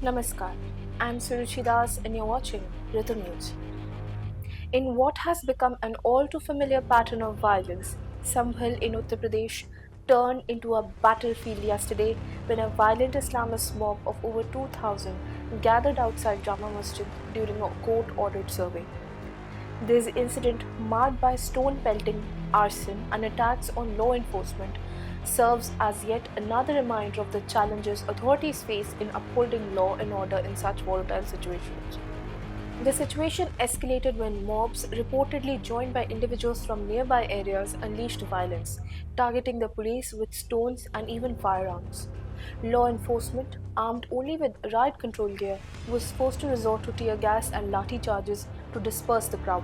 Namaskar, I'm Suruchi Das and you're watching Rhythm News. In what has become an all too familiar pattern of violence, Sambhal in Uttar Pradesh turned into a battlefield yesterday when a violent Islamist mob of over 2,000 gathered outside Jama Masjid during a court ordered survey. This incident, marked by stone pelting, arson, and attacks on law enforcement, serves as yet another reminder of the challenges authorities face in upholding law and order in such volatile situations. The situation escalated when mobs, reportedly joined by individuals from nearby areas, unleashed violence, targeting the police with stones and even firearms. Law enforcement, armed only with riot control gear, was forced to resort to tear gas and lathi charges to disperse the crowd.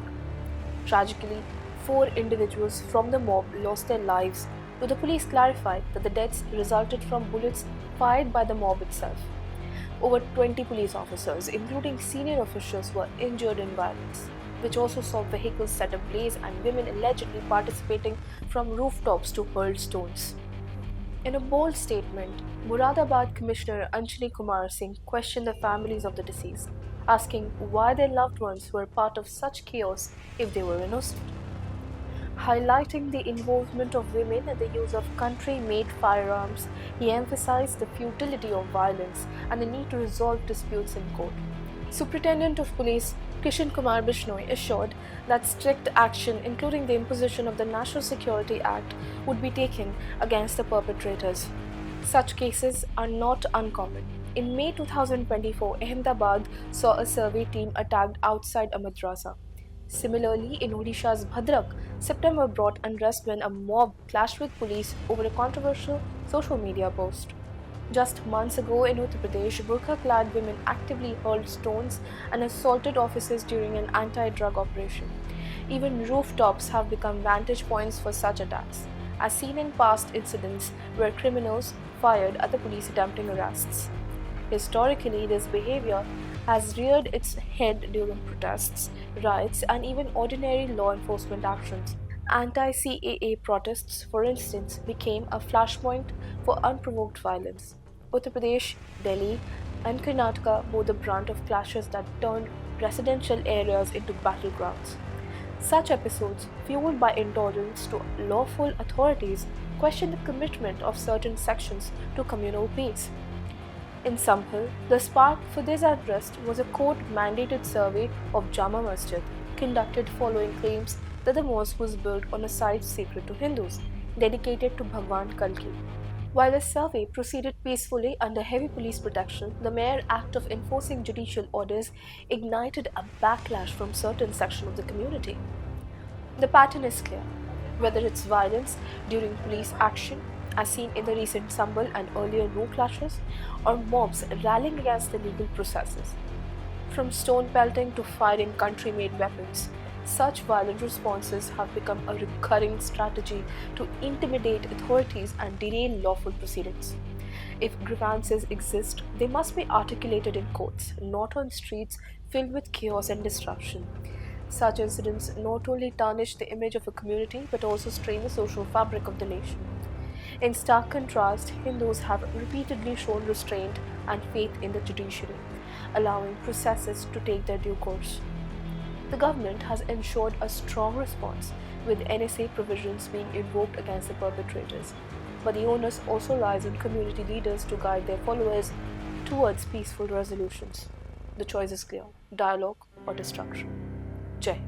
Tragically, 4 individuals from the mob lost their lives, though the police clarified that the deaths resulted from bullets fired by the mob itself. Over 20 police officers, including senior officials, were injured in violence, which also saw vehicles set ablaze and women allegedly participating from rooftops to hurl stones. In a bold statement, Muradabad Commissioner Anjali Kumar Singh questioned the families of the deceased, asking why their loved ones were part of such chaos if they were innocent. Highlighting the involvement of women and the use of country-made firearms, he emphasized the futility of violence and the need to resolve disputes in court. Superintendent of Police Kishan Kumar Bishnoi assured that strict action, including the imposition of the National Security Act, would be taken against the perpetrators. Such cases are not uncommon. In May 2024, Ahmedabad saw a survey team attacked outside a madrasa. Similarly, in Odisha's Bhadrak, September brought unrest when a mob clashed with police over a controversial social media post. Just months ago in Uttar Pradesh, burqa-clad women actively hurled stones and assaulted officers during an anti-drug operation. Even rooftops have become vantage points for such attacks, as seen in past incidents where criminals fired at the police attempting arrests. Historically, this behavior has reared its head during protests, riots, and even ordinary law enforcement actions. Anti-CAA protests, for instance, became a flashpoint for unprovoked violence. Uttar Pradesh, Delhi, and Karnataka bore the brunt of clashes that turned residential areas into battlegrounds. Such episodes, fueled by intolerance to lawful authorities, question the commitment of certain sections to communal peace. In Sambhal, the spark for this unrest was a court-mandated survey of Jama Masjid, conducted following claims that the mosque was built on a site sacred to Hindus, dedicated to Bhagwan Kalki. While the survey proceeded peacefully under heavy police protection, the mere act of enforcing judicial orders ignited a backlash from certain sections of the community. The pattern is clear. Whether it's violence during police action, as seen in the recent Sambhal and earlier No clashes, or mobs rallying against the legal processes. From stone pelting to firing country-made weapons, such violent responses have become a recurring strategy to intimidate authorities and derail lawful proceedings. If grievances exist, they must be articulated in courts, not on streets filled with chaos and disruption. Such incidents not only tarnish the image of a community but also strain the social fabric of the nation. In stark contrast, Hindus have repeatedly shown restraint and faith in the judiciary, allowing processes to take their due course. The government has ensured a strong response, with NSA provisions being invoked against the perpetrators. But the onus also lies on community leaders to guide their followers towards peaceful resolutions. The choice is clear: dialogue or destruction. Jai.